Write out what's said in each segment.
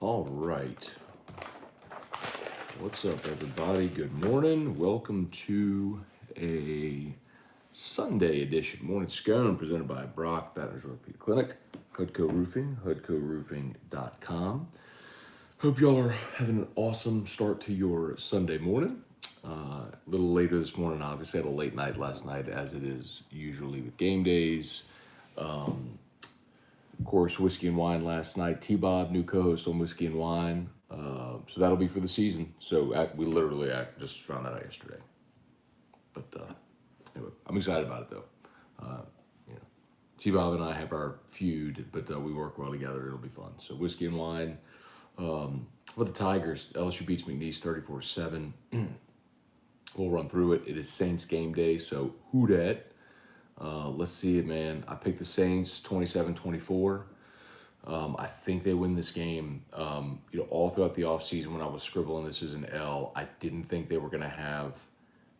All right. What's up, everybody? Good morning. Welcome to a Sunday edition Morning Scone presented by Brock Batters Orthopedic Clinic, Hoodco Roofing, hoodcoroofing.com. Hope y'all are having an awesome start to your Sunday morning. A little later this morning, obviously, had a late night last night, as it is usually with game days. Of course, Whiskey and Wine last night. T-Bob, new co-host on Whiskey and Wine. So that'll be for the season. So we literally just found that out yesterday. But anyway, I'm excited about it, though. You know, T-Bob and I have our feud, but we work well together. It'll be fun. So Whiskey and Wine. With the Tigers, LSU beats McNeese 34-7. We'll run through it. It is Saints game day, so who dat? Let's see it, man. I picked the Saints 27-24. I think they win this game. All throughout the offseason when I was scribbling this is an L, I didn't think they were going to have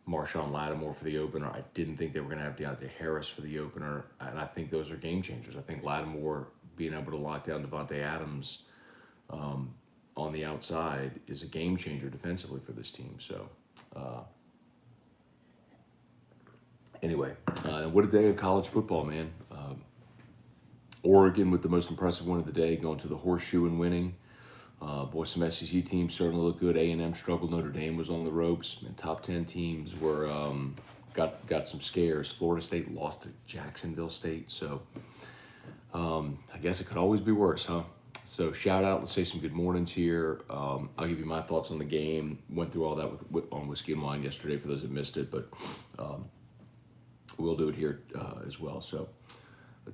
Marshawn Lattimore for the opener. I didn't think they were going to have Deontay Harris for the opener. And I think those are game changers. I think Lattimore being able to lock down Devontae Adams on the outside is a game changer defensively for this team. So, anyway, what a day of college football, man. Oregon with the most impressive win of the day, going to the horseshoe and winning. Boy, some SEC teams certainly look good. A&M struggled. Notre Dame was on the ropes. And top 10 teams were got some scares. Florida State lost to Jacksonville State. So I guess it could always be worse, huh? So shout out. Let's say some good mornings here. I'll give you my thoughts on the game. Went through all that on Whiskey and Wine yesterday for those that missed it. But we'll do it here as well. So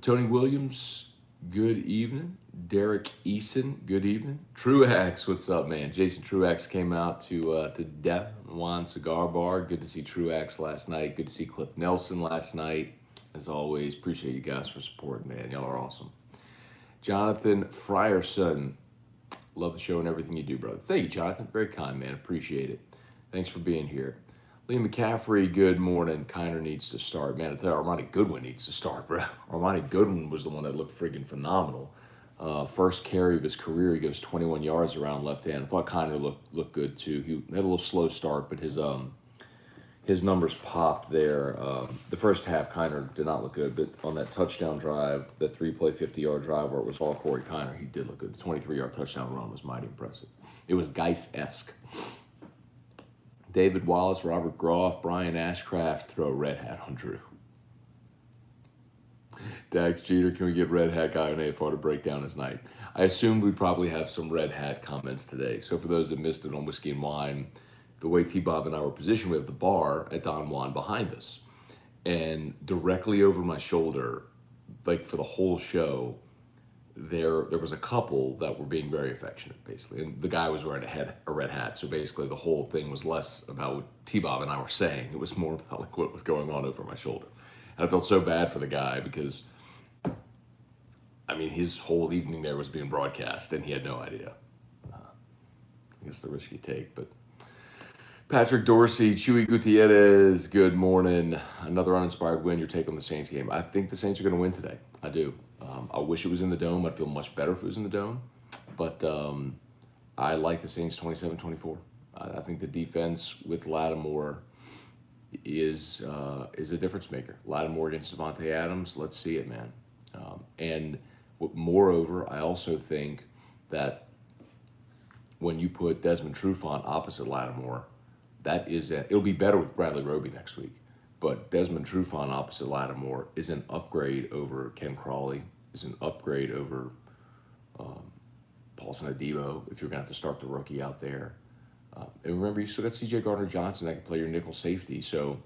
Tony Williams, good evening. Derek Eason, good evening. Truax, what's up, man? Jason Truax came out to Death Wine Cigar Bar. Good to see Truax last night. Good to see Cliff Nelson last night. As always, appreciate you guys for supporting, man. Y'all are awesome. Jonathan Frierson, love the show and everything you do, brother. Thank you, Jonathan. Very kind, man. Appreciate it. Thanks for being here. Lee McCaffrey, good morning. Kiner needs to start. Man, I tell you, Armani Goodwin needs to start, bro. Armani Goodwin was the one that looked friggin' phenomenal. First carry of his career, he goes 21 yards around left hand. I thought Kiner looked good too. He had a little slow start, but his numbers popped there. The first half, Kiner did not look good, but on that touchdown drive, that 3-play, 50-yard drive where it was all Corey Kiner, he did look good. The 23-yard touchdown run was mighty impressive. It was Geis-esque. David Wallace, Robert Groff, Brian Ashcraft, throw a red hat on Drew. Dax Jeter, can we get red hat guy on AFR to break down his night? I assume we probably have some red hat comments today. So for those that missed it on Whiskey and Wine, the way T-Bob and I were positioned, we have the bar at Don Juan behind us. And directly over my shoulder, like for the whole show, there was a couple that were being very affectionate, basically. And the guy was wearing a red hat. So basically the whole thing was less about what T-Bob and I were saying. It was more about like what was going on over my shoulder. And I felt so bad for the guy because, I mean, his whole evening there was being broadcast and he had no idea. I guess the risk you take, but Patrick Dorsey, Chewy Gutierrez, good morning. Another uninspired win. Your take on the Saints game. I think the Saints are going to win today. I do. I wish it was in the Dome. I'd feel much better if it was in the Dome. But I like the Saints 27-24. I think the defense with Lattimore is a difference maker. Lattimore against Devontae Adams. Let's see it, man. And moreover, I also think that when you put Desmond Trufant opposite Lattimore, it'll be better with Bradley Roby next week. But Desmond Trufant opposite Lattimore is an upgrade over Ken Crawley, is an upgrade over Paulson Adebo if you're going to have to start the rookie out there. And remember, you still got C.J. Gardner-Johnson that can play your nickel safety. So,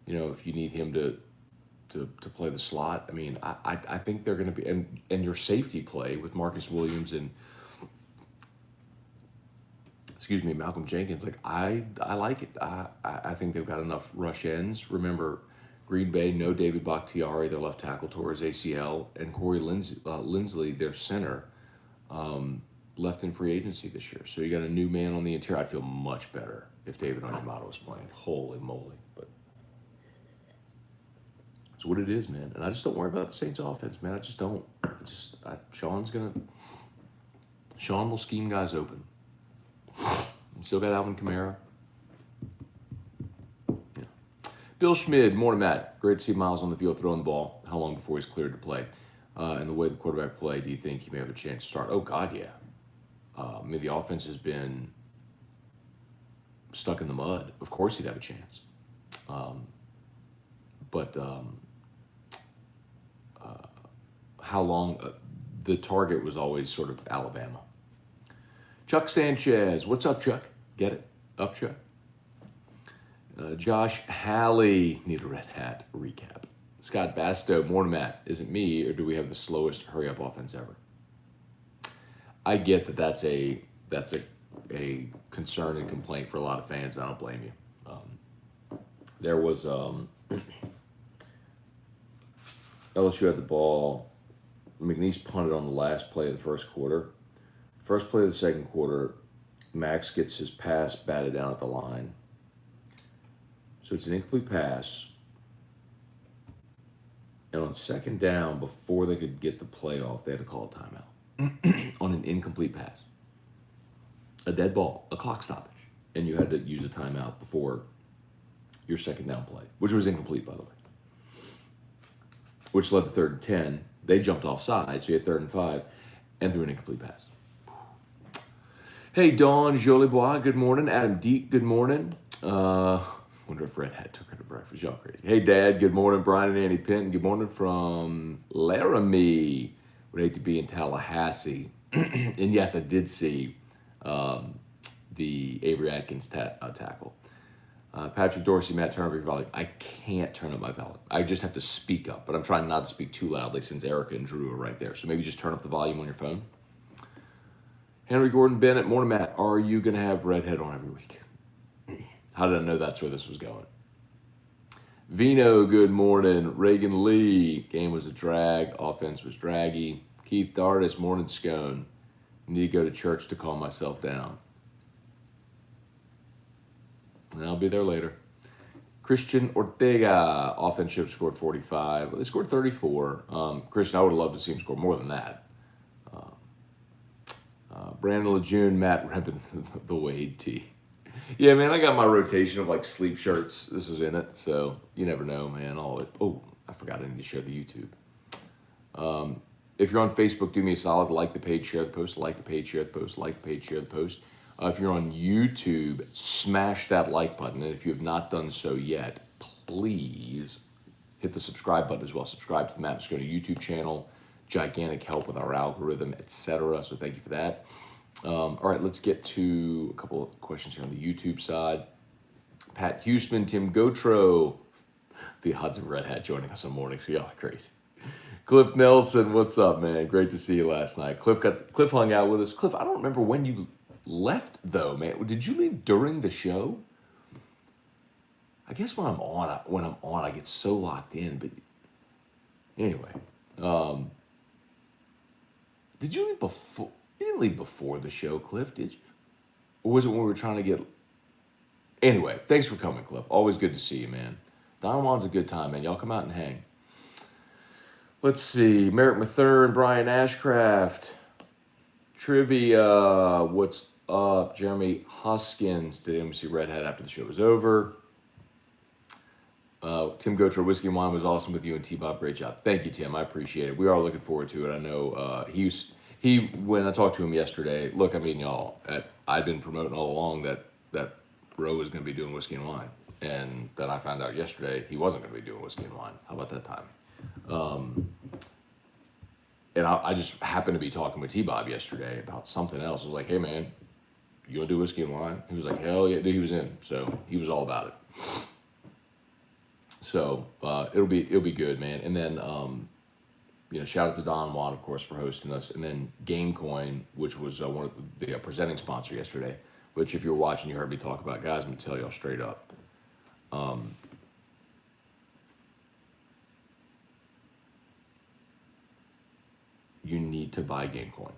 if you need him to play the slot, I mean, I think they're going to be, and your safety play with Marcus Williams and Malcolm Jenkins, like I like it. I think they've got enough rush ends. Remember, Green Bay, no David Bakhtiari, their left tackle, tore his ACL, and Corey Lindsley, their center, left in free agency this year. So you got a new man on the interior. I'd feel much better if David Onyemata was playing. Holy moly. But it's what it is, man. And I just don't worry about the Saints offense, man. I just don't. Sean's going to Sean will scheme guys open. Still got Alvin Kamara. Yeah. Bill Schmid, morning, Matt. Great to see Miles on the field throwing the ball. How long before he's cleared to play? And the way the quarterback play, do you think he may have a chance to start? Oh, God, yeah. I mean, the offense has been stuck in the mud. Of course he'd have a chance. But how long? The target was always sort of Alabama. Chuck Sanchez. What's up, Chuck? Get it? Up, Chuck? Josh Halley. Need a red hat recap. Scott Basto. Morning, Matt. Is it me, or do we have the slowest hurry-up offense ever? I get that that's a concern and complaint for a lot of fans, and I don't blame you. There was LSU had the ball. McNeese punted on the last play of the first quarter. First play of the second quarter, Max gets his pass batted down at the line. So it's an incomplete pass. And on second down, before they could get the play off, they had to call a timeout on an incomplete pass. A dead ball, a clock stoppage. And you had to use a timeout before your second down play, which was incomplete, by the way. Which led to 3rd and 10. They jumped offside, so you had 3rd and 5, and threw an incomplete pass. Hey, Dawn Jolibois, good morning. Adam Deek, good morning. Wonder if Red Hat took her to breakfast. Y'all crazy. Hey, Dad, good morning. Brian and Annie Penton, good morning from Laramie. Would hate to be in Tallahassee. And yes, I did see the Avery Atkins tackle. Patrick Dorsey, Matt, turn up your volume. I can't turn up my volume. I just have to speak up, but I'm trying not to speak too loudly since Erica and Drew are right there. So maybe just turn up the volume on your phone. Henry Gordon Bennett, morning, Matt. Are you going to have Redhead on every week? How did I know that's where this was going? Vino, good morning. Reagan Lee, game was a drag. Offense was draggy. Keith Dardis, morning, Scone. Need to go to church to calm myself down. And I'll be there later. Christian Ortega, offense should have scored 45. They scored 34. Christian, I would have loved to see him score more than that. Brandon Lejeune, Matt Rempin, the Wade tee. Yeah, man, I got my rotation of like sleep shirts. This is in it, so you never know, man. Oh, I forgot I need to share the YouTube. If you're on Facebook, do me a solid. Like the page, share the post. Like the page, share the post. Like the page, share the post. If you're on YouTube, smash that like button. And if you have not done so yet, please hit the subscribe button as well. Subscribe to the Matt Scone YouTube channel. Gigantic help with our algorithm, etc. So thank you for that. All right, let's get to a couple of questions here on the YouTube side. Pat Huseman, Tim Gotro. The odds of Red Hat joining us on morning, so y'all are crazy. Cliff Nelson, what's up, man? Great to see you last night. Cliff hung out with us. Cliff, I don't remember when you left, though, man. Did you leave during the show? I guess when I'm on, I get so locked in. But anyway, did you leave before? You didn't leave before the show, Cliff, did you? Or was it when we were trying to get... Anyway, thanks for coming, Cliff. Always good to see you, man. Don Juan's a good time, man. Y'all come out and hang. Let's see. Merrick Mathern, Brian Ashcraft. Trivia. What's up? Jeremy Hoskins. Did anyone see Red Hat after the show was over? Tim Gotra, Whiskey and Wine was awesome with you and T-Bob. Great job. Thank you, Tim. I appreciate it. We are looking forward to it. I know when I talked to him yesterday, look, I mean, y'all, I've been promoting all along that Roe was going to be doing Whiskey and Wine. And then I found out yesterday he wasn't going to be doing Whiskey and Wine. How about that timing? And I just happened to be talking with T-Bob yesterday about something else. I was like, hey, man, you want to do Whiskey and Wine? He was like, hell yeah, dude, he was in. So he was all about it. So it'll be good, man. And then, shout out to Don Juan, of course, for hosting us. And then Gamecoin, which was one of the presenting sponsor yesterday, which if you were watching, you heard me talk about. Guys, I'm going to tell y'all straight up. You need to buy Gamecoin.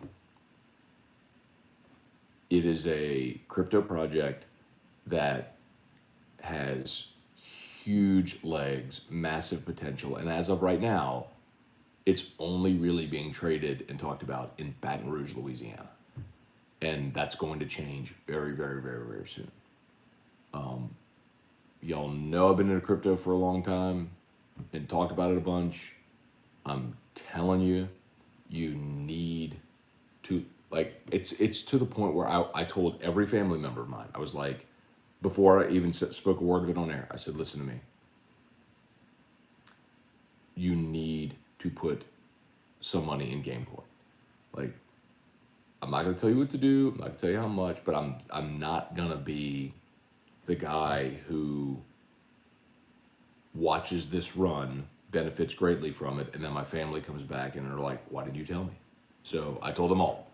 It is a crypto project that has huge legs, massive potential, and as of right now, it's only really being traded and talked about in Baton Rouge, Louisiana. And that's going to change very, very, very, very soon. Y'all know I've been into crypto for a long time and talked about it a bunch. I'm telling you, you need to, like, it's to the point where I told every family member of mine, I was like, before I even spoke a word of it on air, I said, listen to me. You need to put some money in Gamecoin. Like, I'm not going to tell you what to do. I'm not going to tell you how much, but I'm not going to be the guy who watches this run, benefits greatly from it, and then my family comes back and they're like, why didn't you tell me? So I told them all.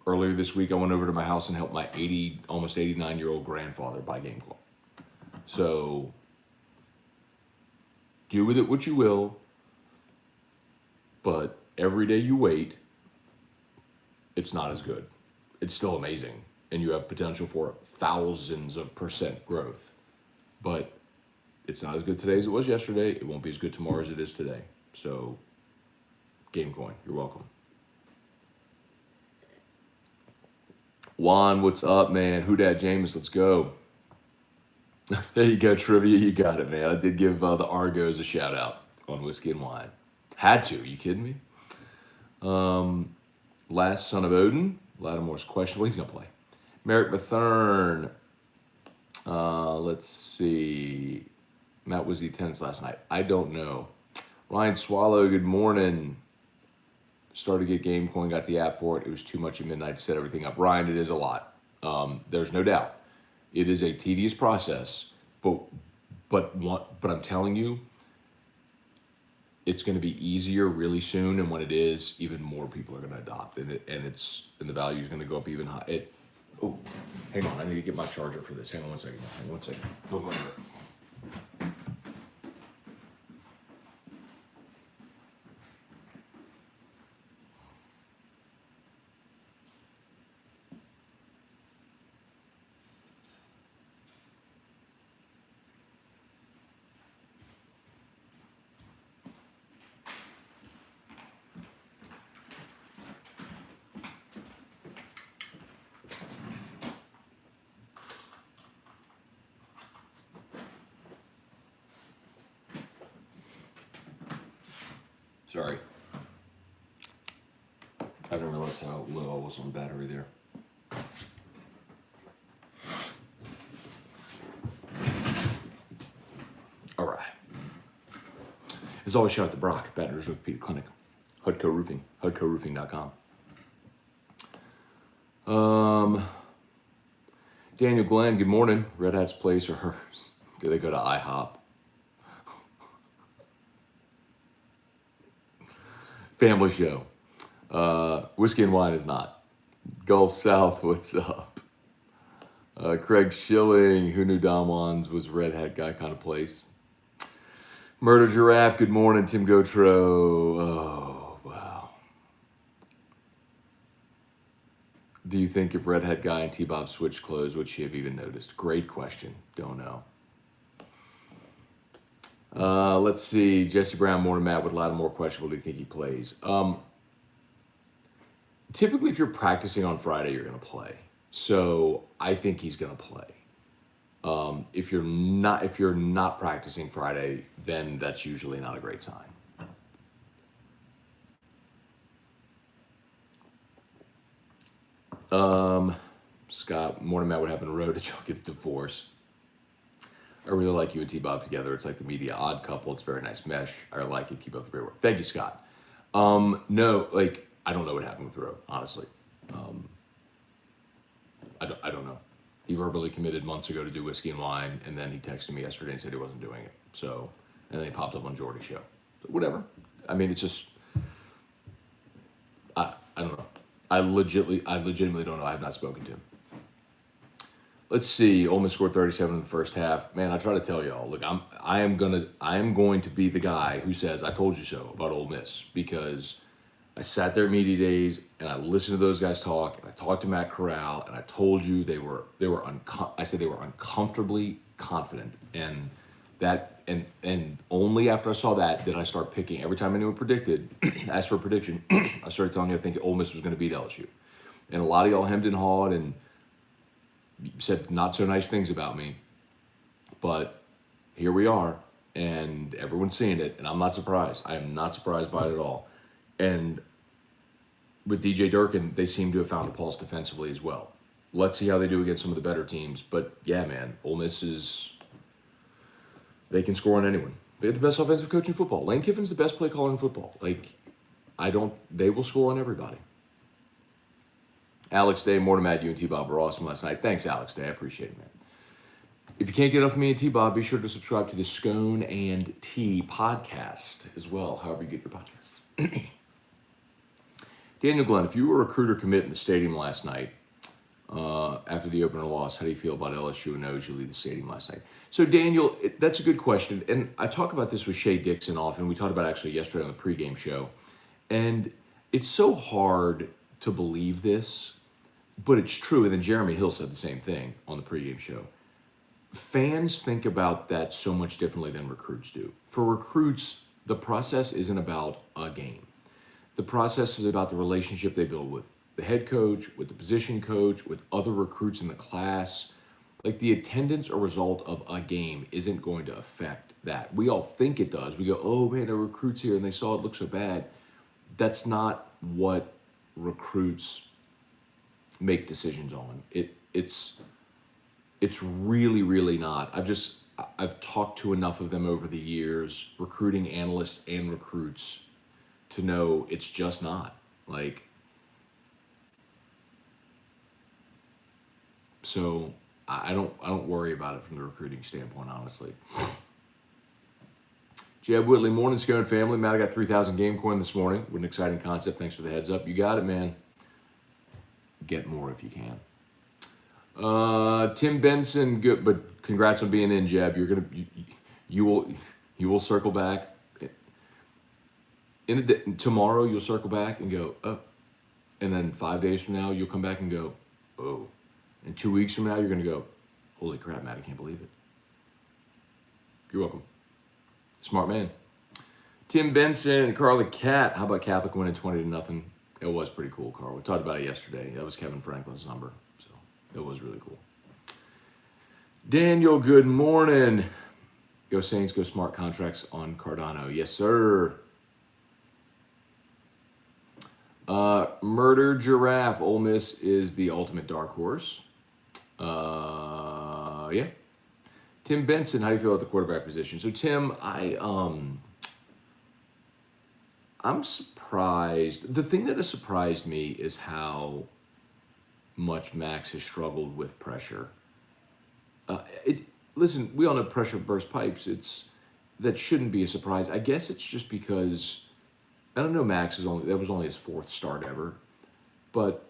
Earlier this week, I went over to my house and helped my almost 89-year-old grandfather buy Gamecoin. So do with it what you will, but every day you wait, it's not as good. It's still amazing, and you have potential for thousands of % growth. But it's not as good today as it was yesterday. It won't be as good tomorrow as it is today. So, Gamecoin, you're welcome. Juan, what's up, man? Who dat James? Let's go. There you go, trivia. You got it, man. I did give the Argos a shout out on Whiskey and Wine. Had to. You kidding me? Last Son of Odin. Lattimore's questionable. He's going to play. Merrick Bethurn. Let's see. Matt, was he tense last night? I don't know. Ryan Swallow, good morning. Started to get Gamecoin, got the app for it. It was too much at midnight to set everything up. Ryan, it is a lot. There's no doubt. It is a tedious process, but I'm telling you, it's going to be easier really soon. And when it is, even more people are going to adopt, and the value is going to go up even high. Oh, hang on, I need to get my charger for this. Hang on one second. Don't go anywhere. Sorry. I didn't realize how low I was on battery there. All right. As always, shout out to Brock, Baton Rouge Orthopedic Clinic, Hudco Roofing, HudcoRoofing.com. Daniel Glenn, good morning. Red Hat's place or hers? Do they go to IHOP? Family show. Whiskey and Wine is not. Gulf South, what's up? Craig Schilling, who knew Don Juan's was Red Hat guy kind of place. Murder Giraffe, good morning. Tim Gotro. Oh, wow. Do you think if Red Hat guy and T-Bob switched clothes, would she have even noticed? Great question. Don't know. Let's see. Jesse Brown, morning, Matt, with Lattimore questionable. Do you think he plays? Typically, if you're practicing on Friday, you're going to play. So I think he's going to play. If you're not practicing Friday, then that's usually not a great sign. Scott, morning, Matt, what happened to Roe? Did y'all get a divorce? I really like you and T-Bob together. It's like the media odd couple. It's a very nice mesh. I like it. Keep up the great work. Thank you, Scott. No, like, I don't know what happened with Roe, honestly. I don't know. He verbally committed months ago to do Whiskey and Wine, and then he texted me yesterday and said he wasn't doing it. So, and then he popped up on Jordy's show. So whatever. I mean, it's just, I don't know. I legitimately don't know. I have not spoken to him. Let's see. Ole Miss scored 37 in the first half. Man, I try to tell y'all. Look, I am going to be the guy who says I told you so about Ole Miss, because I sat there at media days and I listened to those guys talk, and I talked to Matt Corral, and I told you they were uncomfortably confident, and that and only after I saw that did I start picking. Every time anyone predicted, asked for a prediction, I started telling you I think Ole Miss was going to beat LSU. And a lot of y'all hemmed and hawed and said not so nice things about me. But here we are, and everyone's seeing it, and I'm not surprised. I am not surprised by it at all. And with DJ Durkin, they seem to have found a pulse defensively as well. Let's see how they do against some of the better teams. But yeah, man, Ole Miss they can score on anyone. They have the best offensive coach in football. Lane Kiffin's the best play caller in football. They will score on everybody. Alex Day, more to Matt, you and T-Bob were awesome last night. Thanks, Alex Day. I appreciate it, man. If you can't get enough of me and T-Bob, be sure to subscribe to the Scone and T podcast as well, however you get your podcasts. Daniel Glenn, if you were a recruiter commit in the stadium last night, after the opener loss, how do you feel about LSU and OSU leave the stadium last night? So, Daniel, that's a good question. And I talk about this with Shay Dixon often. We talked about it actually yesterday on the pregame show. And it's so hard to believe this, but it's true. And then Jeremy Hill said the same thing on the pregame show. Fans think about that so much differently than recruits do. For recruits, the process isn't about a game. The process is about the relationship they build with the head coach, with the position coach, with other recruits in the class. Like, the attendance or result of a game isn't going to affect that. We all think it does. We go, oh man, there are recruits here and they saw it look so bad. That's not what recruits make decisions on. It's really, really not. I've talked to enough of them over the years, recruiting analysts and recruits, to know it's just not. So I don't worry about it from the recruiting standpoint, honestly. Jeb Whitley, morning Scone family. Matt, I got 3,000 Gamecoin this morning with an exciting concept. Thanks for the heads up. You got it, man. Get more if you can. Tim Benson, good, but congrats on being in, Jeb. You will circle back. Tomorrow you'll circle back and go, oh. And then 5 days from now you'll come back and go, oh. And 2 weeks from now you're gonna go, holy crap, Matt, I can't believe it. You're welcome. Smart man. Tim Benson and Carly Cat. How about Catholic winning 20-0? It was pretty cool, Carl. We talked about it yesterday. That was Kevin Franklin's number. So it was really cool. Daniel, good morning. Go Saints, go smart contracts on Cardano. Yes, sir. Murder Giraffe. Ole Miss is the ultimate dark horse. Yeah. Tim Benson, how do you feel about the quarterback position? So, Tim, I'm surprised. The thing that has surprised me is how much Max has struggled with pressure. Listen, we all know pressure bursts pipes. That shouldn't be a surprise. I guess it's just because, I don't know, Max that was only his fourth start ever, but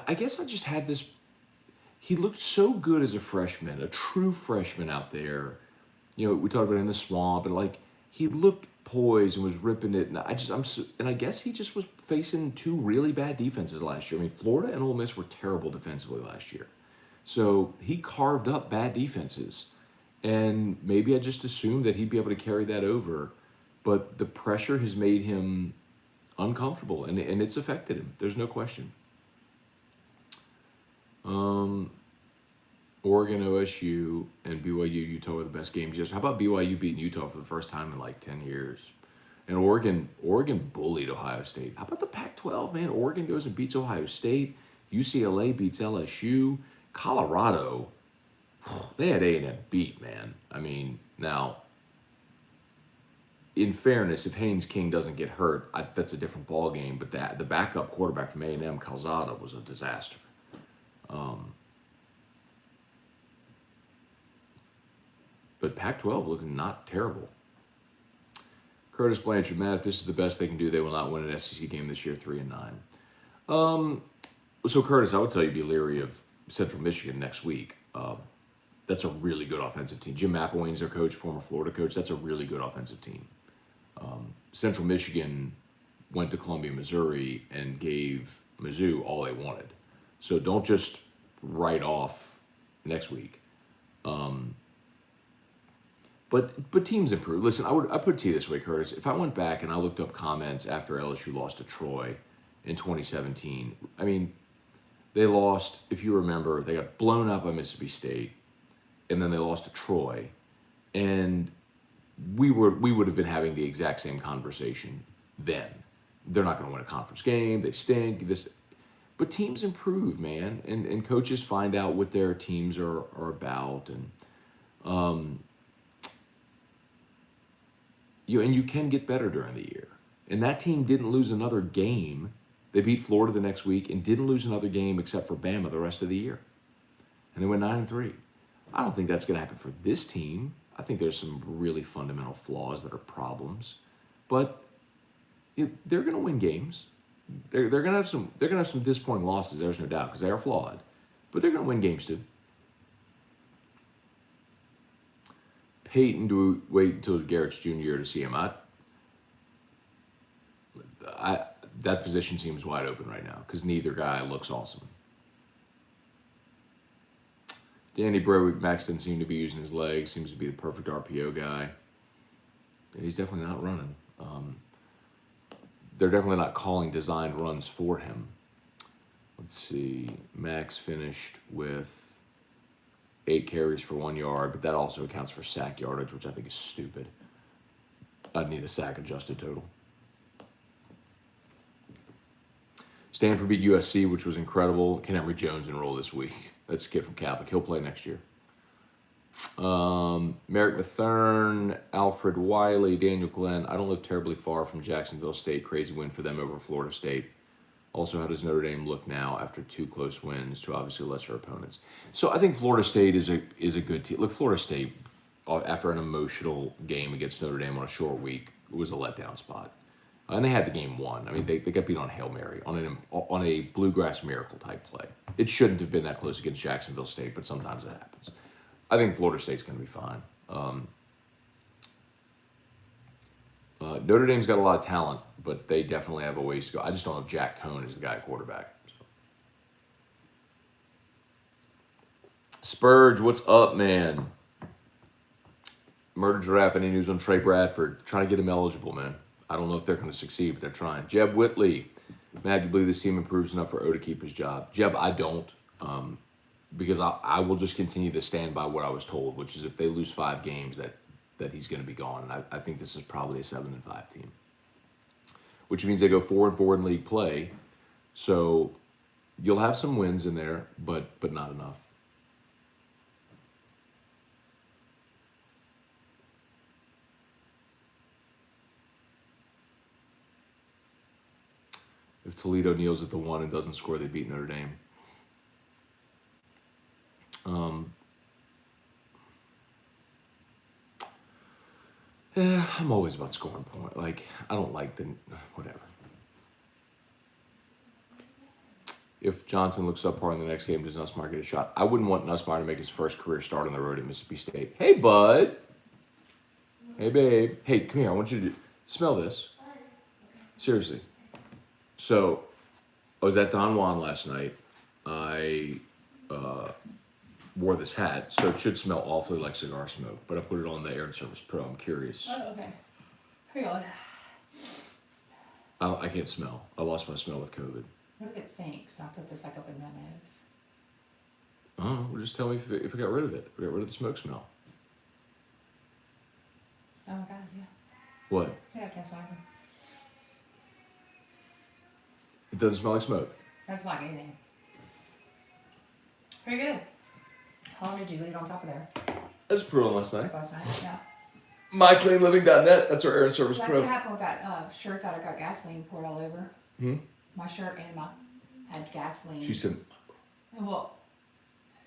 I guess I just had this. He looked so good as a freshman, a true freshman out there. You know, we talked about it in the swamp, and he looked poised and was ripping it. And I guess he just was facing two really bad defenses last year. I mean, Florida and Ole Miss were terrible defensively last year, so he carved up bad defenses. And maybe I just assumed that he'd be able to carry that over, but the pressure has made him uncomfortable, and it's affected him. There's no question. Oregon, OSU, and BYU, Utah were the best games. How about BYU beating Utah for the first time in 10 years? And Oregon bullied Ohio State. How about the Pac-12, man? Oregon goes and beats Ohio State. UCLA beats LSU. Colorado, they had A&M beat, man. I mean, now, in fairness, if Haynes King doesn't get hurt, that's a different ballgame. But the backup quarterback from A&M, Calzada, was a disaster. But Pac-12 looking not terrible. Curtis Blanchard, Matt, if this is the best they can do, they will not win an SEC game this year, 3-9. So Curtis, I would tell you be leery of Central Michigan next week. That's a really good offensive team. Jim McElwain's their coach, former Florida coach. That's a really good offensive team. Central Michigan went to Columbia, Missouri, and gave Mizzou all they wanted. So don't just write off next week. But teams improve. Listen, I put it to you this way, Curtis. If I went back and I looked up comments after LSU lost to Troy in 2017, I mean, they lost, if you remember, they got blown up by Mississippi State, and then they lost to Troy, and we would have been having the exact same conversation then. They're not going to win a conference game. They stink. But teams improve, man, and coaches find out what their teams are about, and you can get better during the year. And that team didn't lose another game. They beat Florida the next week and didn't lose another game except for Bama the rest of the year. And they went 9-3. I don't think that's going to happen for this team. I think there's some really fundamental flaws that are problems, but they're going to win games. They're going to have some disappointing losses. There's no doubt because they are flawed, but they're going to win games too. Peyton, do we wait until Garrett's junior year to see him? That position seems wide open right now because neither guy looks awesome. Danny Browick, Max doesn't seem to be using his legs. Seems to be the perfect RPO guy. He's definitely not running. They're definitely not calling designed runs for him. Let's see. Max finished with 8 carries for 1 yard, but that also accounts for sack yardage, which I think is stupid. I'd need a sack adjusted total. Stanford beat USC, which was incredible. Can Emory Jones enroll this week? That's a kid from Catholic. He'll play next year. Merrick Mathern, Alfred Wiley, Daniel Glenn. I don't live terribly far from Jacksonville State. Crazy win for them over Florida State. Also, how does Notre Dame look now after 2 close wins to obviously lesser opponents? So I think Florida State is a good team. Look, Florida State, after an emotional game against Notre Dame on a short week, was a letdown spot. And they had the game won. I mean, they got beat on Hail Mary, on a bluegrass miracle type play. It shouldn't have been that close against Jacksonville State, but sometimes it happens. I think Florida State's going to be fine. Notre Dame's got a lot of talent, but they definitely have a ways to go. I just don't know if Jack Cohn is the guy at quarterback. So. Spurge, what's up, man? Murder Giraffe, any news on Trey Bradford? Trying to get him eligible, man. I don't know if they're going to succeed, but they're trying. Jeb Whitley, Matt, you believe this team improves enough for O to keep his job? Jeb, I don't, because I will just continue to stand by what I was told, which is if they lose 5 games, that he's going to be gone. And I think this is probably a 7-5 team, which means they go 4-4 in league play. So you'll have some wins in there, but not enough. If Toledo kneels at the 1 and doesn't score, they beat Notre Dame. Yeah, I'm always about scoring point. Like, I don't like whatever. If Johnson looks subpar in the next game, does Nussmeier get a shot? I wouldn't want Nussmeier to make his first career start on the road at Mississippi State. Hey, bud. Hey, babe. Hey, come here. I want you to smell this. Seriously. So, I was at Don Juan last night. I wore this hat, so it should smell awfully like cigar smoke, but I put it on the Air Service Pro. I'm curious. Oh, okay. Here you go. I can't smell. I lost my smell with COVID. What if it stinks? I'll put this like up in my nose. Oh, well, just tell me if I got rid of it. I got rid of the smoke smell. Oh, my God, yeah. What? Yeah, that's fine. It doesn't smell like smoke. That's like anything. Pretty good. How long did you leave it on top of there? I just put it on last night. Last night, yeah. MyCleanLiving.net. That's our Air Service That's Pro. what happened with that shirt that I got gasoline poured all over. My shirt and had gasoline. She said, Well,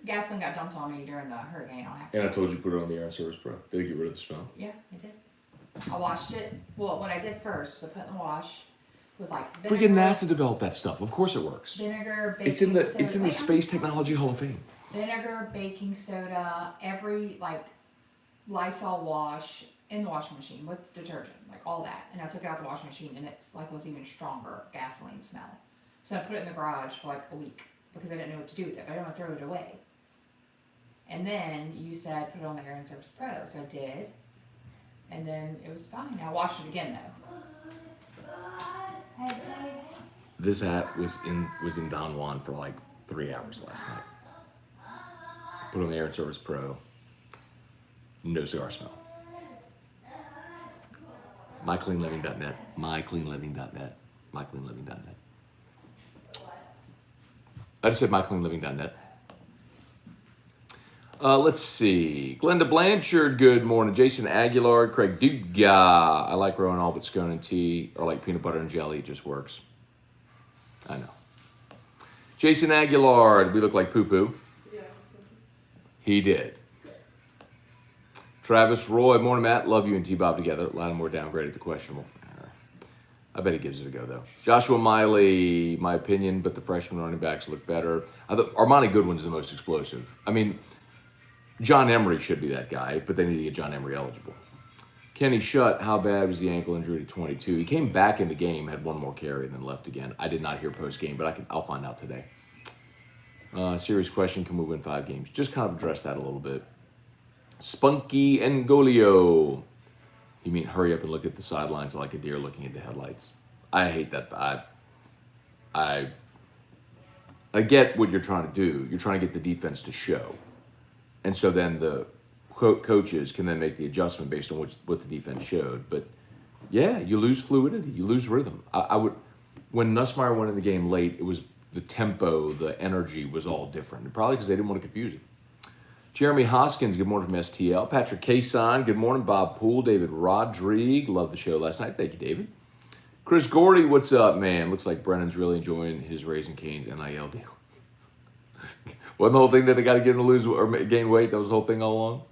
gasoline got dumped on me during the hurricane on and accident. I told you to put it on the Air Service Pro. Did it get rid of the smell? Yeah, it did. I washed it. Well, what I did first was I put it in the wash with like vinegar. Freaking NASA developed that stuff. Of course it works. Vinegar, baking It's in soda. the Space Technology Hall of Fame. Vinegar, baking soda, every like Lysol wash in the washing machine with detergent, like all that. And I took it out the washing machine and it's like was even stronger gasoline smell. So I put it in the garage for like a week. because I didn't know what to do with it. But I didn't want to throw it away. And then you said put it on the Air and Surface Pro, so I did. And then it was fine. I washed it again though. This hat was in Don Juan for like 3 hours last night. Put on the Air and Surface Pro. No cigar smell. MyCleanLiving.net. MyCleanLiving.net. MyCleanLiving.net. I just said MyCleanLiving.net. Let's see. Glenda Blanchard, good morning. Jason Aguilar, Craig Duga. I like growing all but scone and tea, or like peanut butter and jelly. It just works. I know. Jason Aguilar, did we look like poo-poo? Yeah, He did. Travis Roy, morning Matt. Love you and T-Bob together. Lattimore downgraded to questionable. I bet he gives it a go, though. Joshua Miley, my opinion, but the freshman running backs look better. I thought Armani Goodwin's the most explosive. I mean, John Emery should be that guy, but they need to get John Emery eligible. Kenny Shutt, how bad was the ankle injury to 22? He came back in the game, had one more carry, and then left again. I did not hear post-game, but I'll find out today. Serious question, can we win 5 games? Just kind of address that a little bit. Spunky Ngolio. You mean hurry up and look at the sidelines like a deer looking at the headlights. I hate that. I get what you're trying to do. You're trying to get the defense to show. And so then the coaches can then make the adjustment based on what the defense showed. But yeah, you lose fluidity, you lose rhythm. I would, when Nussmeier went in the game late, it was the tempo, the energy was all different. And probably because they didn't want to confuse it. Jeremy Hoskins, good morning from STL. Patrick Kason, good morning. Bob Poole, David Rodrigue, loved the show last night. Thank you, David. Chris Gordy, what's up, man? Looks like Brennan's really enjoying his Raising Cane's NIL deal. Wasn't the whole thing that they got to get him to lose or gain weight? That was the whole thing all along?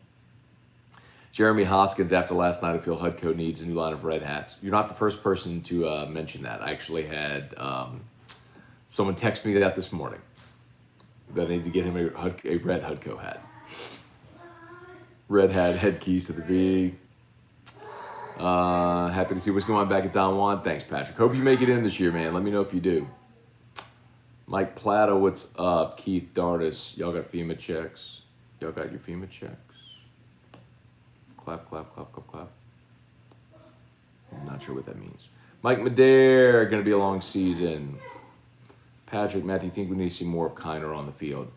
Jeremy Hoskins, after last night, I feel Hudco needs a new line of red hats. You're not the first person to mention that. I actually had someone text me that this morning, that I need to get him a red Hudco hat. Red hat, head keys to the V. Happy to see what's going on back at Don Juan. Thanks, Patrick. Hope you make it in this year, man. Let me know if you do. Mike Plata, what's up? Keith Dardis, y'all got FEMA checks? Y'all got your FEMA checks? Clap, clap, clap, clap, clap. I'm not sure what that means. Mike Madare, going to be a long season. Patrick, Matt, do you think we need to see more of Kiner on the field?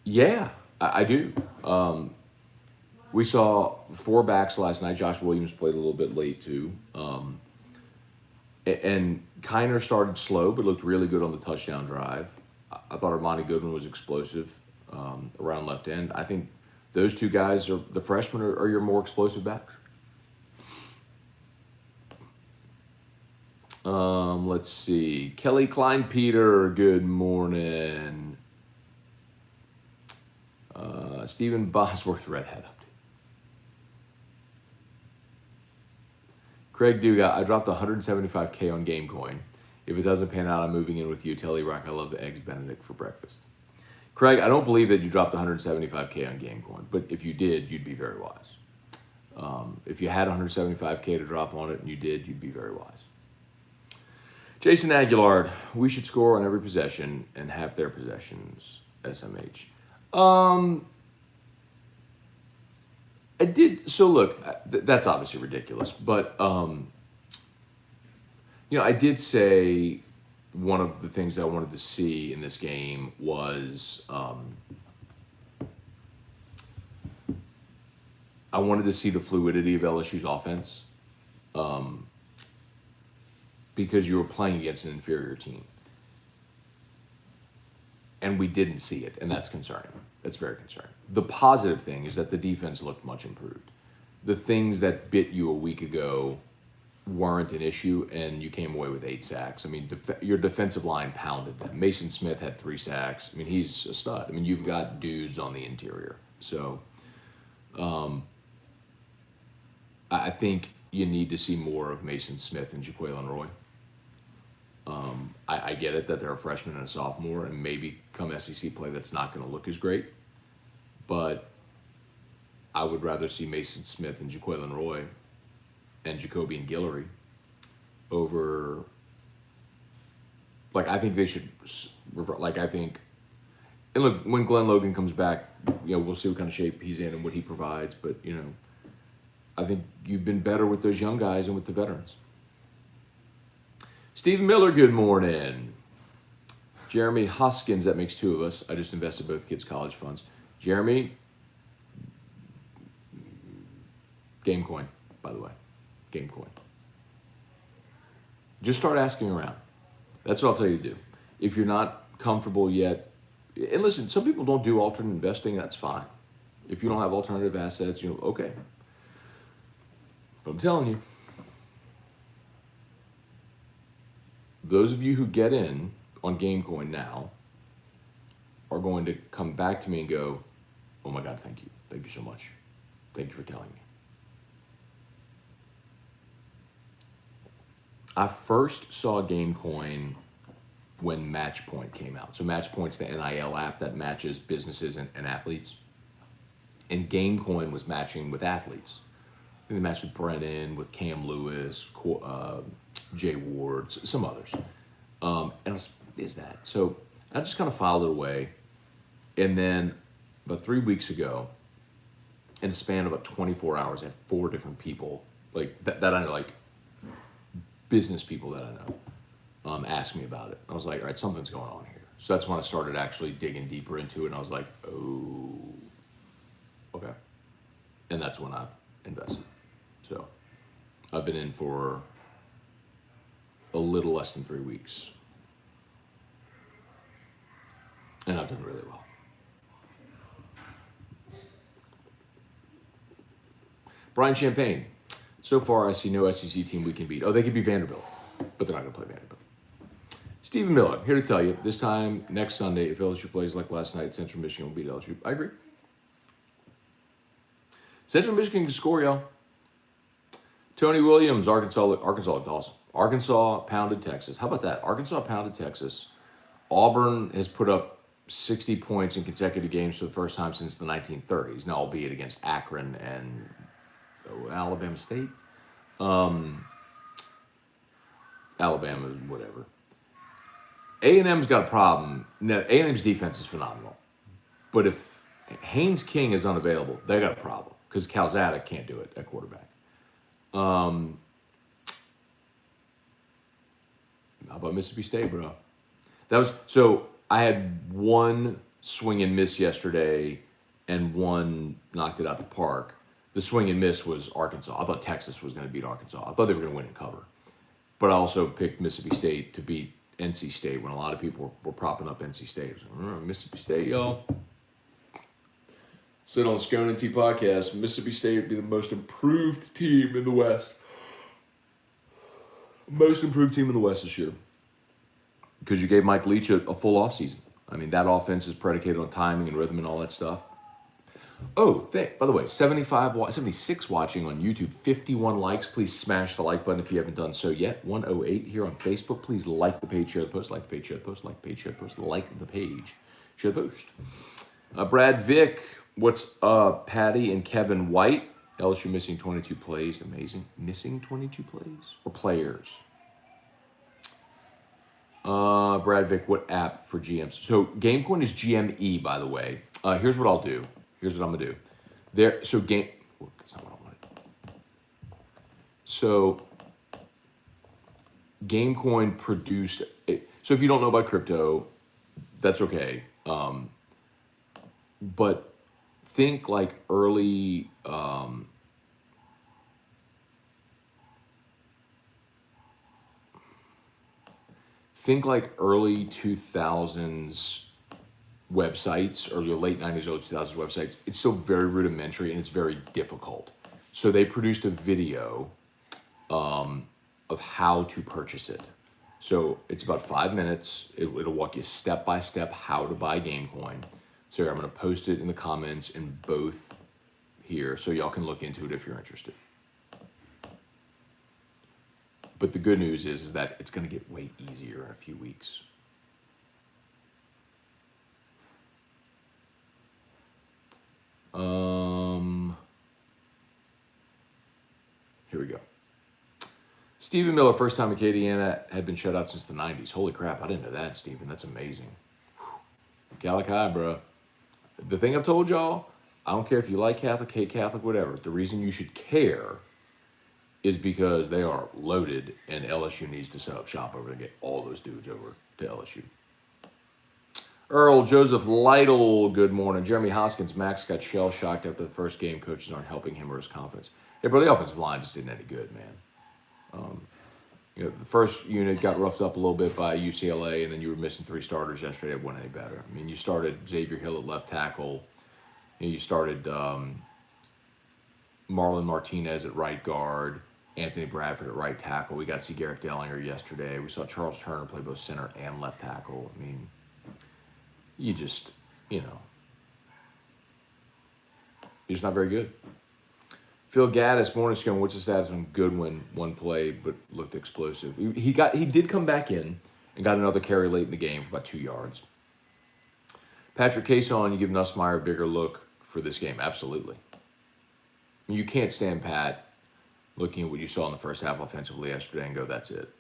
Yeah, I do. We saw 4 backs last night. Josh Williams played a little bit late too. And Kiner started slow, but looked really good on the touchdown drive. I thought Armani Goodwin was explosive around left end. I think those 2 guys, the freshmen, are your more explosive backs. Let's see. Kelly Klein-Peter, good morning. Stephen Bosworth, red hat update. Craig Duga, I dropped $175K on Gamecoin. If it doesn't pan out, I'm moving in with you. Tell E-Rock I love the Eggs Benedict for breakfast. Craig, I don't believe that you dropped $175K on Gamecoin, but if you did, you'd be very wise. If you had $175K to drop on it and you did, you'd be very wise. Jason Aguilar, we should score on every possession and half their possessions, SMH. I did, so look, that's obviously ridiculous, but, I did say one of the things I wanted to see in this game was, I wanted to see the fluidity of LSU's offense, because you were playing against an inferior team. And we didn't see it, and that's concerning. That's very concerning. The positive thing is that the defense looked much improved. The things that bit you a week ago weren't an issue, and you came away with 8 sacks. I mean, your defensive line pounded them. Mason Smith had 3 sacks. I mean, he's a stud. I mean, you've got dudes on the interior. So I think you need to see more of Mason Smith and Jaquelin Roy. I get it that they're a freshman and a sophomore, and maybe come SEC play that's not going to look as great. But I would rather see Mason Smith and Jaquelin Roy and Jacoby and Guillory over Like, I think they should revert. Like, I think, and look, when Glenn Logan comes back, we'll see what kind of shape he's in and what he provides. But, I think you've been better with those young guys and with the veterans. Stephen Miller, good morning. Jeremy Hoskins, that makes two of us. I just invested both kids' college funds. Jeremy, Gamecoin, by the way. Gamecoin. Just start asking around. That's what I'll tell you to do. If you're not comfortable yet, and listen, some people don't do alternate investing, that's fine. If you don't have alternative assets, okay. But I'm telling you, those of you who get in on Gamecoin now are going to come back to me and go, oh my God, thank you. Thank you so much. Thank you for telling me. I first saw Gamecoin when Matchpoint came out. So Matchpoint's the NIL app that matches businesses and athletes. And Gamecoin was matching with athletes. I think they matched with Brennan, with Cam Lewis, Jay Ward, some others. And I was, what is that? So I just kind of filed it away. And then about 3 weeks ago, in a span of about 24 hours, I had 4 different people, like that I know, like business people that I know, ask me about it. I was like, all right, something's going on here. So that's when I started actually digging deeper into it. And I was like, oh, okay. And that's when I invested. So I've been in for a little less than 3 weeks. And I've done really well. Brian Champagne. So far, I see no SEC team we can beat. Oh, they could be Vanderbilt, but they're not going to play Vanderbilt. Stephen Miller, here to tell you, this time next Sunday, if LSU plays like last night, Central Michigan will beat LSU. I agree. Central Michigan can score, y'all. Tony Williams, Arkansas looked awesome. Arkansas pounded Texas. How about that? Arkansas pounded Texas. Auburn has put up 60 points in consecutive games for the first time since the 1930s. Now, albeit against Akron and Alabama State. Alabama, whatever. A&M's got a problem. Now, A&M's defense is phenomenal. But if Haynes King is unavailable, they got a problem because Calzada can't do it at quarterback. How about Mississippi State, bro? So I had one swing and miss yesterday and one knocked it out the park. The swing and miss was Arkansas. I thought Texas was going to beat Arkansas. I thought they were going to win and cover. But I also picked Mississippi State to beat NC State when a lot of people were propping up NC State. I was like, Mississippi State, y'all. Said on the Scone and T podcast, Mississippi State would be the most improved team in the West. Most improved team in the West this year. Because you gave Mike Leach a full offseason. I mean, that offense is predicated on timing and rhythm and all that stuff. Oh, by the way, 76 watching on YouTube, 51 likes. Please smash the like button if you haven't done so yet. 108 here on Facebook. Please like the page, share the post, like the page, share the post, like the page, share the post, like the page, share the post. Brad Vick, what's up? Patty and Kevin White. LSU missing 22 plays. Amazing. Missing 22 plays? Or players? Brad Vick, what app for GMs? So Gamecoin is GME, by the way. Here's what I'll do. Here's what I'm gonna do. That's not what I wanted. So Gamecoin produced. So if you don't know about crypto, that's okay. But think like early. Think like early 2000s websites or your late 90s, early 2000s websites. It's still very rudimentary and it's very difficult. So they produced a video of how to purchase it. So it's about 5 minutes. It'll walk you step by step how to buy Gamecoin. So I'm going to post it in the comments in both here so y'all can look into it if you're interested. But the good news is that it's going to get way easier in a few weeks. Here we go. Stephen Miller, first time Acadiana, had been shut out since the 90s. Holy crap, I didn't know that, Stephen. That's amazing. Gallic High, bro. The thing I've told y'all, I don't care if you like Catholic, hate Catholic, whatever. The reason you should care is because they are loaded and LSU needs to set up shop over there and get all those dudes over to LSU. Earl Joseph Lytle, good morning. Jeremy Hoskins, Max got shell-shocked after the first game. Coaches aren't helping him or his confidence. Yeah, bro, the offensive line just isn't any good, man. The first unit got roughed up a little bit by UCLA, and then you were missing 3 starters yesterday. It wasn't any better. I mean, you started Xavier Hill at left tackle. You started Marlon Martinez at right guard, Anthony Bradford at right tackle. We got to see Garrett Dellinger yesterday. We saw Charles Turner play both center and left tackle. I mean, you're just not very good. Phil Gaddis, morning Scone. What's the status on Goodwin? One play, but looked explosive. He did come back in and got another carry late in the game for about 2 yards. Patrick Cason, you give Nussmeier a bigger look for this game. Absolutely. I mean, you can't stand pat looking at what you saw in the first half offensively yesterday and go, that's it.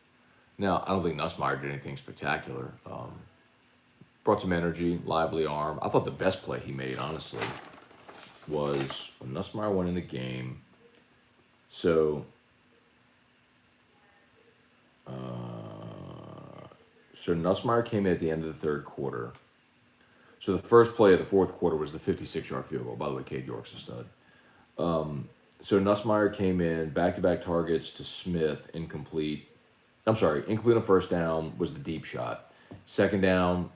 Now, I don't think Nussmeier did anything spectacular. Brought some energy, lively arm. I thought the best play he made, honestly, was when Nussmeier went in the game. So Nussmeier came in at the end of the third quarter. So the first play of the fourth quarter was the 56-yard field goal. By the way, Cade York's a stud. So Nussmeier came in, back-to-back targets to Smith, incomplete. Incomplete on first down was the deep shot. Second down,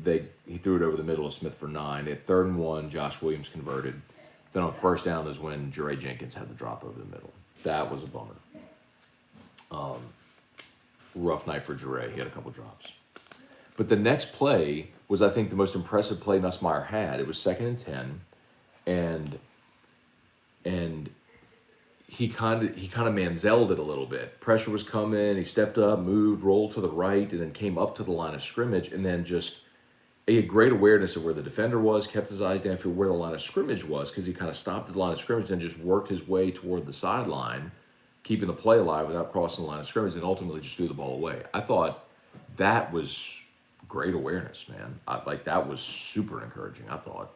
he threw it over the middle of Smith for 9. At 3rd and 1, Josh Williams converted. Then on first down is when Jure Jenkins had the drop over the middle. That was a bummer. Rough night for Jure. He had a couple drops. But the next play was, I think, the most impressive play Nussmeier had. It was 2nd and 10, and he kind of Manziel'd it a little bit. Pressure was coming. He stepped up, moved, rolled to the right, and then came up to the line of scrimmage, and then he had great awareness of where the defender was, kept his eyes downfield where the line of scrimmage was, because he kind of stopped at the line of scrimmage and just worked his way toward the sideline, keeping the play alive without crossing the line of scrimmage, and ultimately just threw the ball away. I thought that was great awareness, man. That was super encouraging, I thought.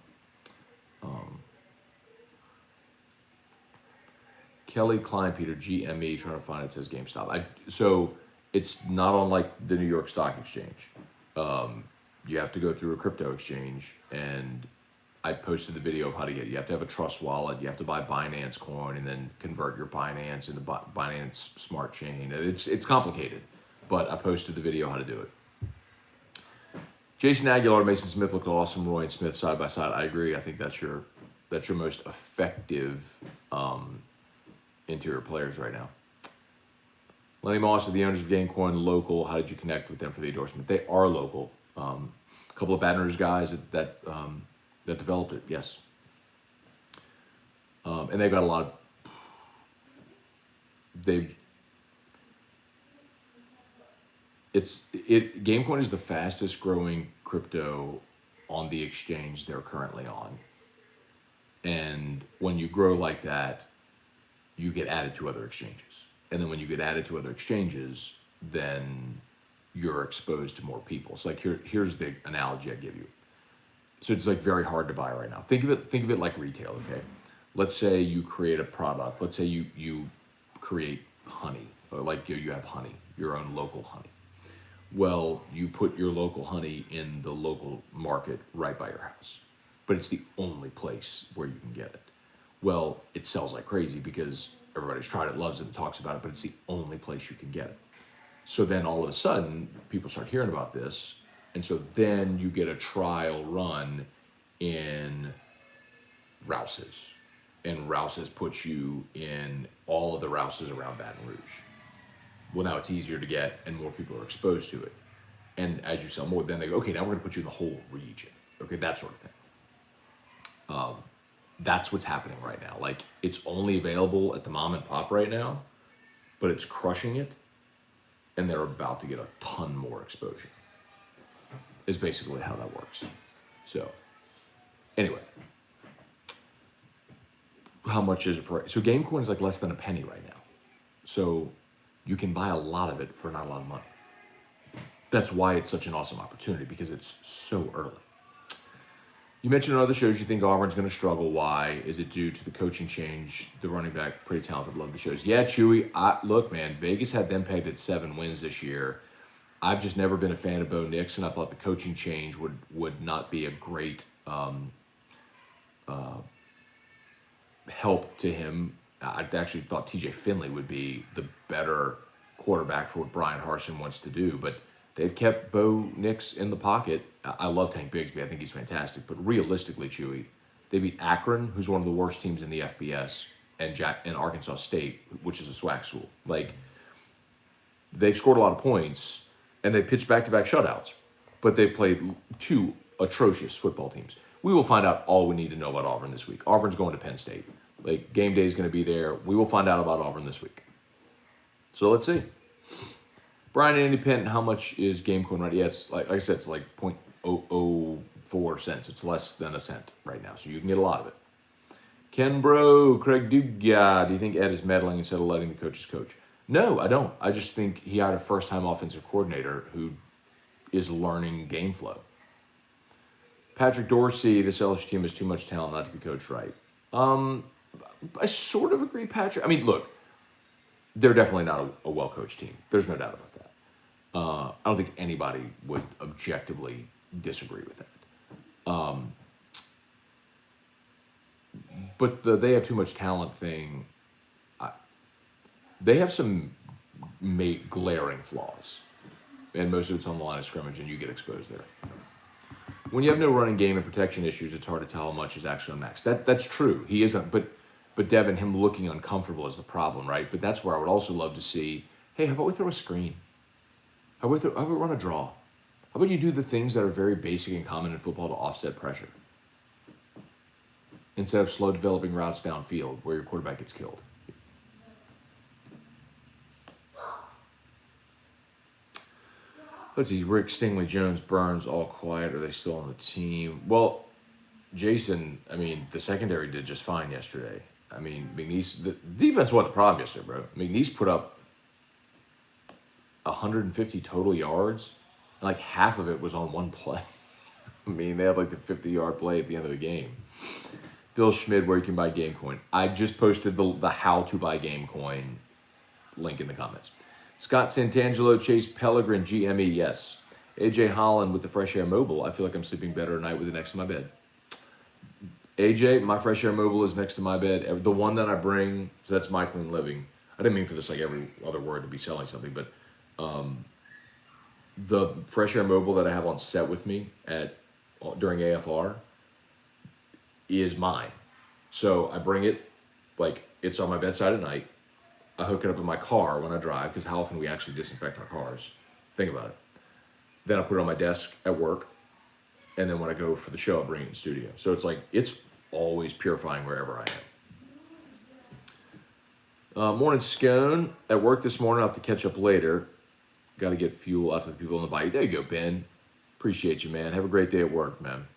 Kelly Kleinpeter, GME, trying to find it, says GameStop. So it's not on like the New York Stock Exchange. You have to go through a crypto exchange, and I posted the video of how to get it. You have to have a trust wallet. You have to buy Binance coin and then convert your Binance into Binance Smart Chain. It's complicated, but I posted the video how to do it. Jason Aguilar, Mason Smith looked awesome. Roy and Smith side by side. I agree. I think that's your most effective interior players right now. Lenny Moss, are the owners of Gamecoin local? How did you connect with them for the endorsement? They are local. A couple of Baton Rouge guys that developed it, yes. And they've got a lot of. Gamecoin is the fastest growing crypto on the exchange they're currently on. And when you grow like that, you get added to other exchanges. And then when you get added to other exchanges, then you're exposed to more people. So here's the analogy I give you. So it's like very hard to buy right now. Think of it like retail, okay? Let's say you create a product. Let's say you create honey, or like you have honey, your own local honey. Well, you put your local honey in the local market right by your house, but it's the only place where you can get it. Well, it sells like crazy because everybody's tried it, loves it, and talks about it, but it's the only place you can get it. So then all of a sudden, people start hearing about this, and so then you get a trial run in Rouse's, and Rouse's puts you in all of the Rouse's around Baton Rouge. Well, now it's easier to get, and more people are exposed to it. And as you sell more, then they go, okay, now we're going to put you in the whole region. Okay, that sort of thing. That's what's happening right now. Like, it's only available at the mom and pop right now, but it's crushing it, and they're about to get a ton more exposure. Is basically how that works. So, anyway, how much is it for? So Gamecoin is like less than a penny right now. So you can buy a lot of it for not a lot of money. That's why it's such an awesome opportunity, because it's so early. You mentioned on other shows you think Auburn's going to struggle. Why? Is it due to the coaching change? The running back, pretty talented, love the shows. Yeah, Chewy, look, man, Vegas had them pegged at 7 wins this year. I've just never been a fan of Bo Nix, and I thought the coaching change would not be a great help to him. I actually thought TJ Finley would be the better quarterback for what Brian Harsin wants to do, but they've kept Bo Nix in the pocket. I love Tank Bigsby. I think he's fantastic. But realistically, Chewy, they beat Akron, who's one of the worst teams in the FBS, and Arkansas State, which is a SWAC school. Like, they've scored a lot of points, and they pitched back-to-back shutouts. But they've played 2 atrocious football teams. We will find out all we need to know about Auburn this week. Auburn's going to Penn State. Like, game day is going to be there. We will find out about Auburn this week. So let's see. Brian and Independent, how much is Gamecoin right? Yeah, it's like I said, it's like 0.004 cents. It's less than a cent right now, so you can get a lot of it. Ken Bro, Craig Duga, do you think Ed is meddling instead of letting the coaches coach? No, I don't. I just think he hired a first-time offensive coordinator who is learning game flow. Patrick Dorsey, this LSU team has too much talent not to be coached right. I sort of agree, Patrick. I mean, look, they're definitely not a well-coached team. There's no doubt about that. I don't think anybody would objectively disagree with that. But they have too much talent thing, they have some glaring flaws. And most of it's on the line of scrimmage, and you get exposed there. When you have no running game and protection issues, it's hard to tell how much is actually on max. That's true. He isn't, but Devin, him looking uncomfortable is the problem, right? But that's where I would also love to see, hey, how about we throw a screen? How about we run a draw? How about you do the things that are very basic and common in football to offset pressure? Instead of slow developing routes downfield where your quarterback gets killed. Let's see, Rick, Stingley, Jones, Burns, all quiet. Are they still on the team? Well, Jason, I mean, the secondary did just fine yesterday. I mean, McNeese, the defense wasn't the problem yesterday, bro. McNeese put up 150 total yards. Like half of it was on one play. I mean, they had like the 50-yard play at the end of the game. Bill Schmid, where you can buy Gamecoin. I just posted the how to buy Gamecoin link in the comments. Scott Santangelo, Chase Pellegrin, GME, yes. AJ Holland with the Fresh Air Mobile. I feel like I'm sleeping better at night with it next to my bed. AJ, my Fresh Air Mobile is next to my bed. The one that I bring, so that's My Clean Living. I didn't mean for this like every other word to be selling something, but the Fresh Air Mobile that I have on set with me during AFR is mine. So I bring it, like it's on my bedside at night. I hook it up in my car when I drive, because how often we actually disinfect our cars. Think about it. Then I put it on my desk at work, and then when I go for the show, I bring it in the studio. So it's like, it's always purifying wherever I am. Morning, Scone. At work this morning, I'll have to catch up later. Got to get fuel out to the people on the bike. There you go, Ben. Appreciate you, man. Have a great day at work, man.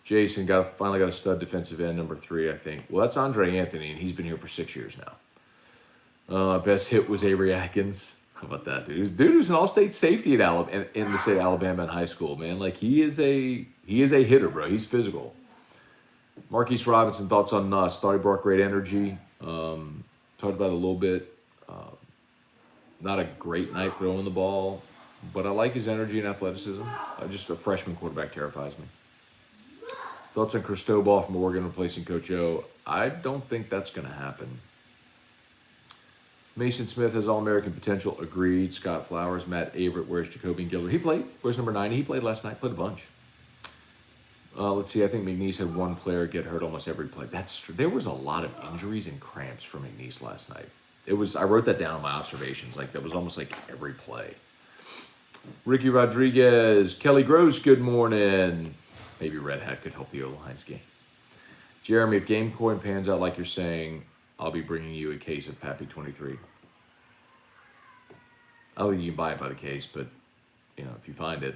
Jason, finally got a stud defensive end, number 3, I think. Well, that's Andre Anthony, and he's been here for 6 years now. Best hit was Avery Atkins. How about that, dude? Dude was an all-state safety in the state of Alabama in high school, man. Like, he is a hitter, bro. He's physical. Marquise Robinson, thoughts on Nuss. Thought he brought great energy. Talked about it a little bit. Not a great night throwing the ball, but I like his energy and athleticism. Just a freshman quarterback terrifies me. Thoughts on Cristobal from Oregon replacing Coach O? I don't think that's going to happen. Mason Smith has All-American potential. Agreed. Scott Flowers, Matt Averett. Where's Jacobian Gilder? He played. Where's number 90? He played last night. Played a bunch. Let's see. I think McNeese had one player get hurt almost every play. That's true. There was a lot of injuries and cramps for McNeese last night. I wrote that down in my observations. Like, that was almost like every play. Ricky Rodriguez. Kelly Gross, good morning. Maybe Red Hat could help the O-Line's game. Jeremy, if Gamecoin pans out like you're saying, I'll be bringing you a case of Pappy 23. I don't think you can buy it by the case, but if you find it,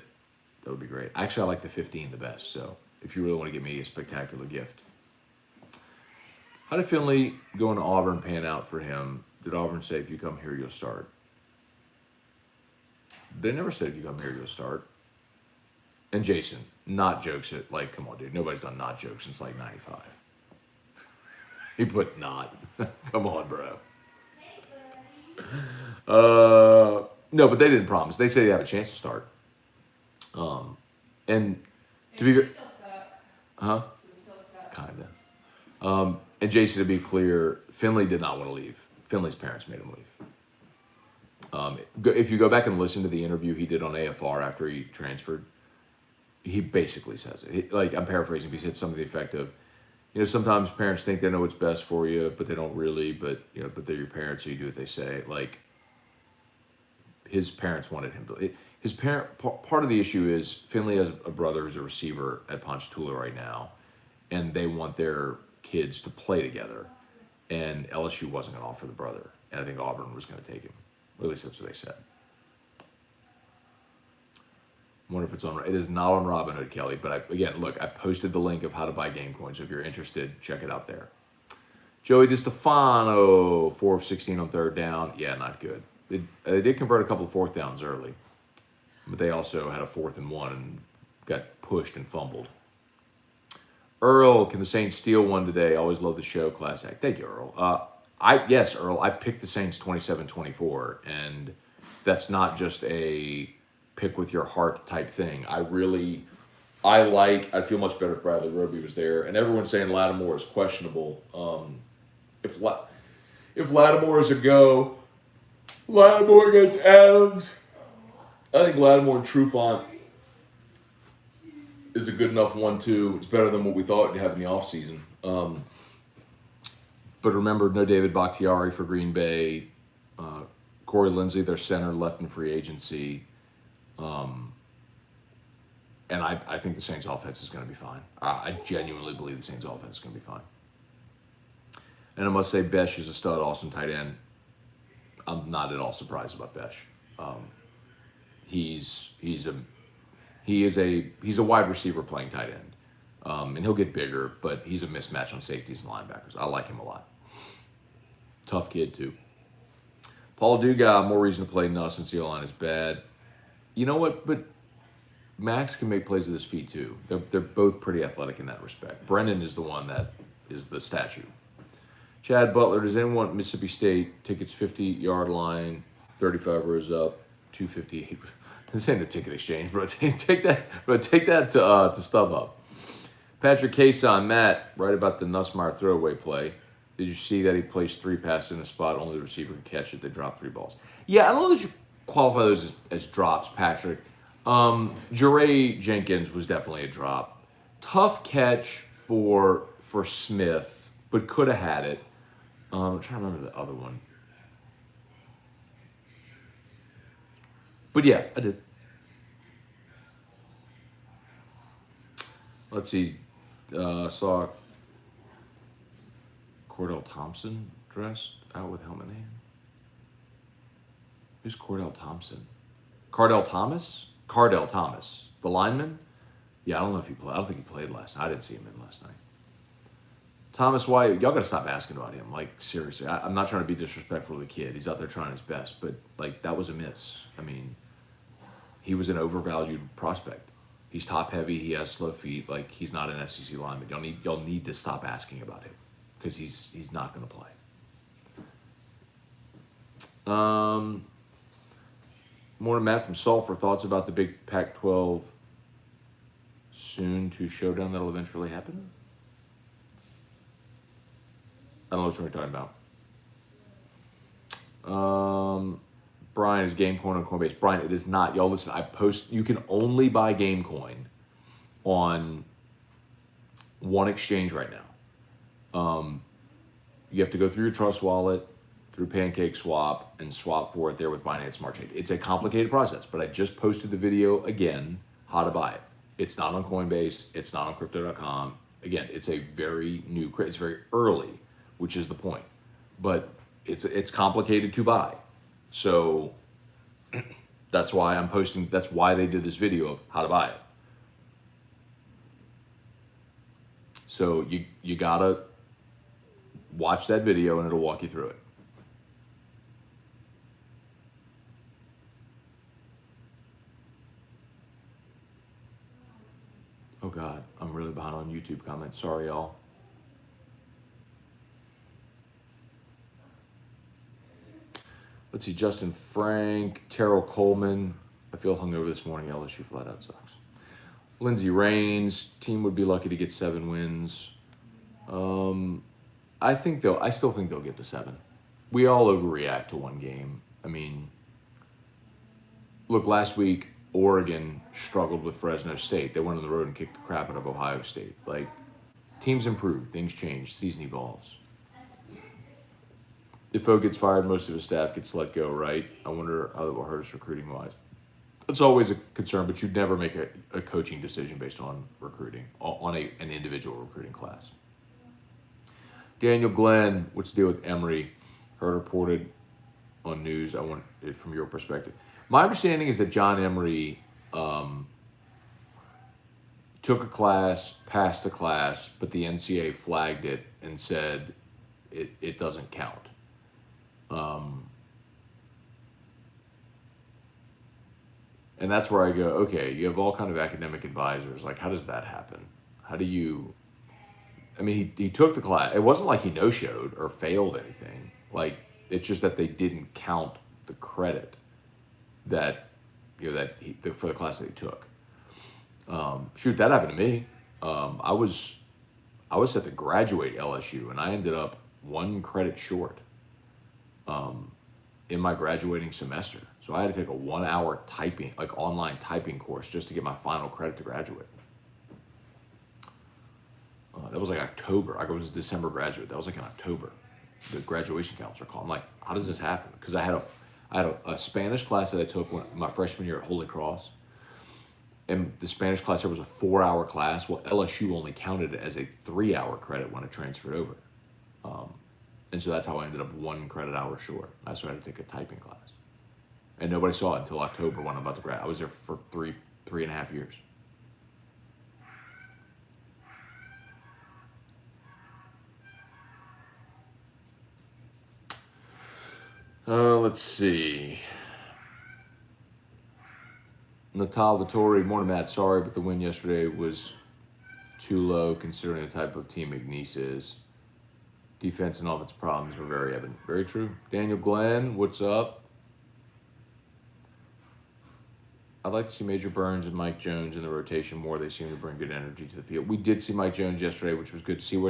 that would be great. Actually, I like the 15 the best, so if you really want to give me a spectacular gift. How did Finley going to Auburn pan out for him? Did Auburn say if you come here, you'll start? They never said if you come here, you'll start. And Jason, not jokes it. Like, come on, dude. Nobody's done not jokes since like 95. He put not. Come on, bro. No, but they didn't promise. They say they have a chance to start. And to be still suck. huh? We still suck. Kinda. And Jason, to be clear, Finley did not want to leave. Finley's parents made him leave. If you go back and listen to the interview he did on AFR after he transferred, he basically says it. Like, I'm paraphrasing, but he said something to the effect of, you know, sometimes parents think they know what's best for you, but they don't really. But you know, but they're your parents, so you do what they say. Like, his parents wanted him to. His part of the issue is Finley has a brother who's a receiver at Ponchatoula right now, and they want their kids to play together. And LSU wasn't going to offer the brother, and I think Auburn was going to take him. Or at least that's what they said. I wonder if it's on. It is not on Robinhood, Kelly. But I posted the link of how to buy Gamecoin. So if you're interested, check it out there. Joey DiStefano, 4 of 16 on third down. Yeah, not good. They did convert a couple of fourth downs early, but they also had a 4th and 1 and got pushed and fumbled. Earl, can the Saints steal one today? Always love the show. Class act. Thank you, Earl. Yes, Earl. I picked the Saints 27-24, and that's not just a pick with your heart type thing. I feel much better if Bradley Roby was there, and everyone's saying Lattimore is questionable. If Lattimore is a go, Lattimore against Adams. I think Lattimore and Trufant is a good enough 1-2. It's better than what we thought we'd have in the offseason. But remember, no David Bakhtiari for Green Bay. Corey Lindsey, their center, left in free agency. And I think the Saints offense is going to be fine. I genuinely believe the Saints offense is going to be fine. And I must say, Besh is a stud, awesome tight end. I'm not at all surprised about Besh. He's a wide receiver playing tight end. And he'll get bigger, but he's a mismatch on safeties and linebackers. I like him a lot. Tough kid, too. Paul Dugas, more reason to play Nuss since the O-line is bad. You know what? But Max can make plays with his feet, too. They're both pretty athletic in that respect. Brennan is the one that is the statue. Chad Butler, does anyone want Mississippi State? Tickets 50-yard line, 35 rows up, 258. This ain't a ticket exchange, bro. Take that to StubHub. Patrick Cason, Matt, right about the Nussmeier throwaway play. Did you see that he placed 3 passes in a spot only the receiver can catch it? They dropped 3 balls. Yeah, I don't know that you qualify those as drops, Patrick. Jeray Jenkins was definitely a drop. Tough catch for Smith, but could have had it. I'm trying to remember the other one. But yeah, I did. Let's see. Saw Cordell Thompson dressed out with helmet in hand. Who's Cordell Thompson? Cardell Thomas. The lineman? Yeah, I don't know if he played. I don't think he played last night. I didn't see him in last night. Thomas White, y'all got to stop asking about him. Like, seriously, I'm not trying to be disrespectful to the kid. He's out there trying his best. But, like, that was a miss. I mean, he was an overvalued prospect. He's top heavy. He has slow feet. Like, he's not an SEC lineman. Y'all need to stop asking about him because he's not going to play. Morning, Matt from Sulphur. Thoughts about the big Pac-12 soon to showdown that'll eventually happen? I don't know what you're talking about. Brian, is Gamecoin on Coinbase? Brian, it is not. Y'all listen, you can only buy Gamecoin on one exchange right now. You have to go through your Trust Wallet, through Pancake Swap, and swap for it there with Binance Smart Chain. It's a complicated process, but I just posted the video again, how to buy it. It's not on Coinbase. It's not on Crypto.com. Again, it's a very new, it's very early, which is the point. But it's complicated to buy. So that's why I'm posting, that's why they did this video of how to buy it. So you gotta watch that video and it'll walk you through it. Oh God, I'm really behind on YouTube comments. Sorry, y'all. Let's see, Justin Frank, Terrell Coleman. I feel hungover this morning. LSU flat out sucks. Lindsey Raines, team would be lucky to get 7 wins. I still think they'll get to 7. We all overreact to one game. I mean, look, last week Oregon struggled with Fresno State. They went on the road and kicked the crap out of Ohio State. Like, teams improve, things change, season evolves. If O gets fired, most of his staff gets let go, right? I wonder how that will hurt us recruiting-wise. It's always a concern, but you'd never make a coaching decision based on recruiting, on an individual recruiting class. Daniel Glenn, what's the deal with Emory? Heard reported on news. I want it from your perspective. My understanding is that John Emory took a class, passed a class, but the NCAA flagged it and said it doesn't count. And that's where I go, okay, you have all kind of academic advisors. Like, how does that happen? How do you... I mean, he took the class. It wasn't like he no-showed or failed anything. Like, it's just that they didn't count the credit that, for the class that he took. Shoot, that happened to me. I was set to graduate LSU, and I ended up 1 credit short in my graduating semester. So I had to take a 1-hour typing, like online typing course just to get my final credit to graduate. That was like October. I was a December graduate. That was like in October. The graduation counselor called. I'm like, how does this happen? Because I had a Spanish class that I took my freshman year at Holy Cross. And the Spanish class there was a 4-hour class. Well, LSU only counted it as a 3-hour credit when it transferred over. And so that's how I ended up 1 credit hour short. That's why I had to take a typing class. And nobody saw it until October when I'm about to grad. I was there for three and a half years. Let's see. Natal Vittori, morning Matt, sorry, but the win yesterday was too low considering the type of team McNeese is. Defense and offense problems were very evident. Very true. Daniel Glenn, what's up? I'd like to see Major Burns and Mike Jones in the rotation more. They seem to bring good energy to the field. We did see Mike Jones yesterday, which was good to see. Where's